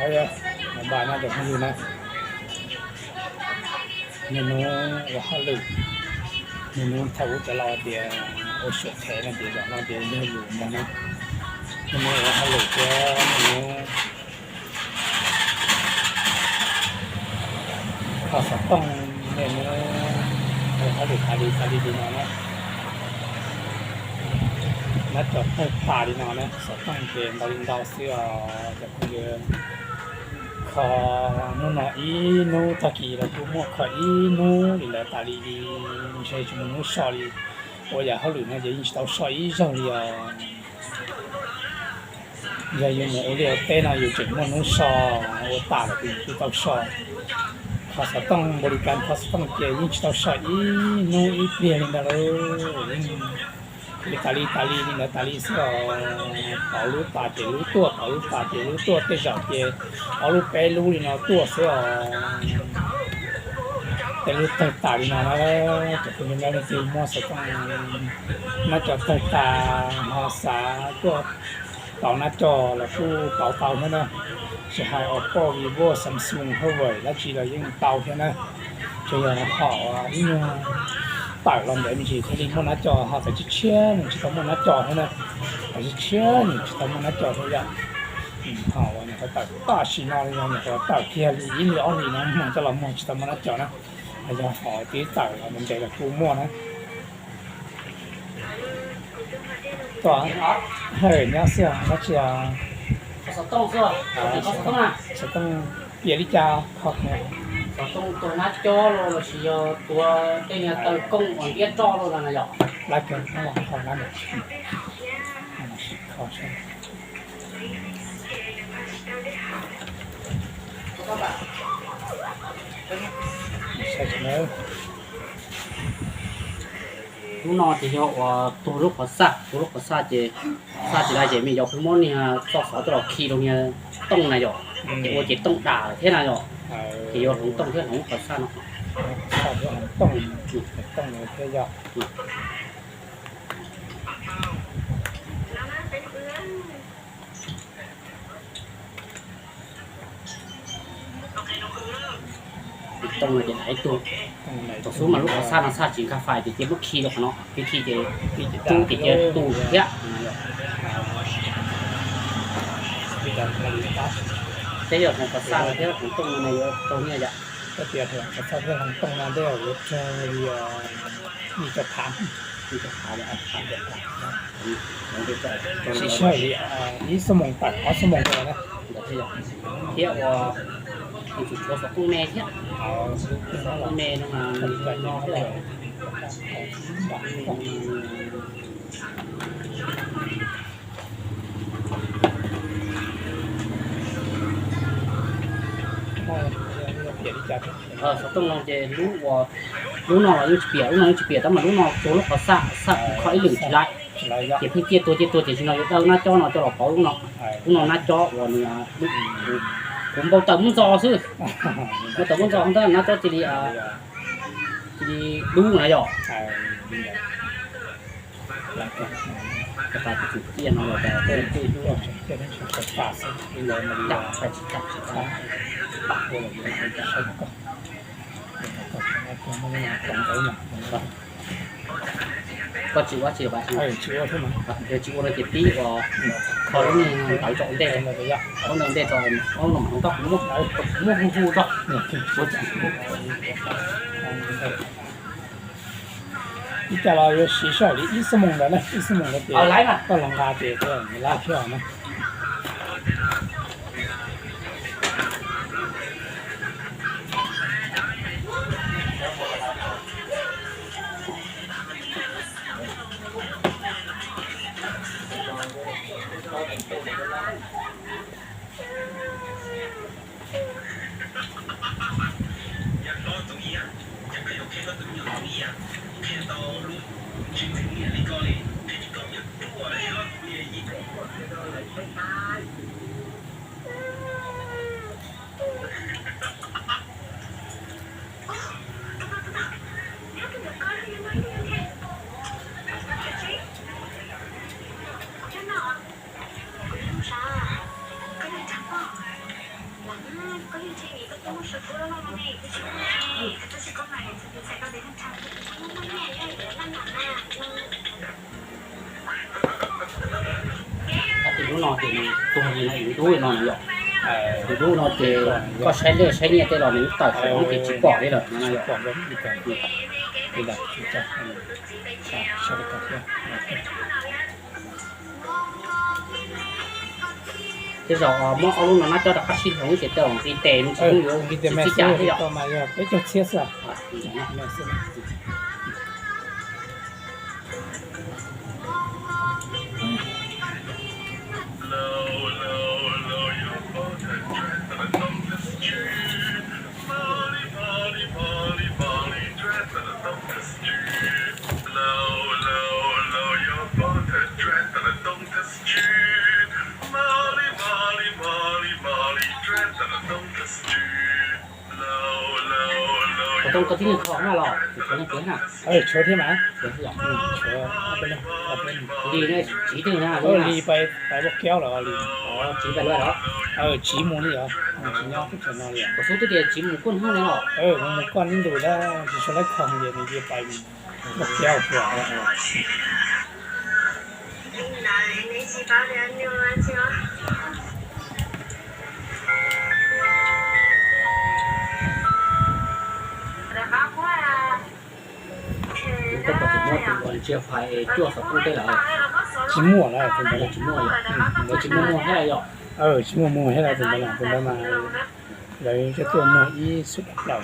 好呀，我把那个还有呢，你侬我好累，你侬太我这老点，我小菜那点上那点那有么呢？你侬我好累的，你侬ข้าวสต้องเนี่ยเนื้อเขาดูคาลีดีนอนนะนัดจอดให้ป่าดีนอนนะสต้องเกมบาลินดาวเสียจะคุยขอนู่นน่ะอีนู่ตะกี้เราพูดมั่วขออีนู่หรือตาลีดีใช่ชุมนุมสอลี我也好累呢，就一直到上一上了，也有我了带呢有这么能上，我打了就到上。เขาจะต้องบริการเขาจะต้องเกี่ยวยิ่งเราใช้นู่นอีเปลี่ยนนี่นะเลยตาลีนี่นะตาลีเสียเอาลูกตาเจลูกตัวเอาลูกตาเจลูกตัวเตะจับเจเอาลูกไปลูกนี่นะตัวเสียแต่ลูกตานี่นะจะเป็นยังไงนี่คือมั่วจะต้องน่าจะตาภาษาตัวเต่าหน้าจอแล้วผู้เต่านั่นนะ是还 Oppo、vivo、Samsung、华为，那几个用刀片呢，这样的好啊，因为大了没问题，他的莫拿胶哈，再去切，你知道莫拿胶呢，还是切，你知道莫拿胶这样，好啊，你看大洗脑的样，你看大片里饮料里呢，莫这老莫知道莫拿胶呢，还是好的大了，我们这个涂抹呢，对啊，嘿，你要是啊，那是啊。สตงก็สตงอ่ะจะต้องเปลี่ยนลิจาขอบเนี่ยสตงตัวนัดจอเราสิยตัวเต็งตัวกงอ่อนเตี้ยจอเรานะหยอกรักกันข้างหลังขอนั่นเลยขอใช่ใช่ไหมลูกนอนจะยอกว่าตัวลูกภาษาจะได้จะมียอกพวกนี้สอบตลอดคีตรงนี้ต้องนายยอกจะว่าจะต้องด่าเท่นายยอกจะยอกของต้องเท่ของภาษาเนาะชอบว่าต้องเลยเท่ยอกต้องเลยจะไหนตัวสู้มาลูกภาษาภาษาจีนคาไฟจะเจ็บลูกคีหรอกเนาะคีจะตู้จะเจอตู้เยอะแต่ยอดของภาษาเยอะของตรงในตรงนี้จะก็เปลี่ยนเถอะภาษาเรื่องของตรงนั้นได้หรือจะมีจะถามเลยถามเด็กใช่นี่สมองตัดเอาสมองเลยนะเที่ยวมันจุดโชว์ตุ้งแม่เที่ยวตุ้งแม่น้องมาแบบนอกเลยต้องลองจะรู้นอนเราจะเปลี่ยนรู้นอนจะเปลี่ยนแต่มันรู้นอนตัวเราสะเขาไอ้หนึ่งทีไรเจ็บพี่เจี๊ยตัวจะชินเราอยู่หน้าจอหน้าจอเราเขารู้นอนหน้าจอวันนี้ผมบอกแต่มึงจอซื้อแต่มึงจอของท่านหน้าจอจะดีรู้ไงหรอกระต่ายจุดเตี้ยนเราแต่ที่ดูจะได้ชุดปากนี่เลยมันดับไปจับปากเลยจะใช้ก็ไม่ได้ตรงไปหนักก็จิว่าจิว่าจิว่าใช่ไหมเดี๋ยวจิว่าเราเจ็บปีกว่าเขาต้องมีไก่จอมเด็ดเขาหนึ่งเด็ดจอมเขาหนุ่มเขาต้องมุกฟูต้องเนี่ยคือชุด你家老有学校里意思蒙的呢，意思蒙的点，来嘛，到龙家点对，你拉票呢？ lúc nào thì tôi nhìn này tôi nó nhọ thì lúc nào thì cóใช้เนี่ยแต่เราเนี่ยต่อยของที่จิปอได้เลยนะ ปอกล้มอีกแล้วนี่แหละที่จะใช่ครับเนี่ย thế rồi món ông lúc nào nó cho đặc phát sinhของเสียเติมที่เต็มที่อยู่ กินแต่แม่ ที่ ซื้ จ่า อ ที่ ที่ เรา ต่อมาเนี่ยไปจดเชียร์สักแม่ซื้อ ต้องก็ที่นี่ของน่ะหรอกเขาต้องเกินน่ะ โชว์ที่ไหน เกินหรอก โชว์เอาไปเลยเอาไปเลย ดีเนี่ยจีตึงนะ ลีไปบอกแก้วเหรอลี จีไปด้วยหรอ จีมูนี่เหรอจีย่อขึ้นชั้นนอนเลย ก็สู้ตัวเดียวจีมันก้นห้องเลยหรอ มันก้อนนี่ดูแล้วจะชนะของเย็นนี่ไปบอกแก้วหัว ก็บอกว่าตัวเชียร์ไฟจั่วสักตู้ได้หรอ จีมั่วแล้วเป็นไปแล้ว จีมั่วอยู่เราจีมั่วให้อะไรหรอ จีมั่วให้เราเป็นไปแล้วเป็นไปมาเลยจะตัวมั่วอีสุดเรา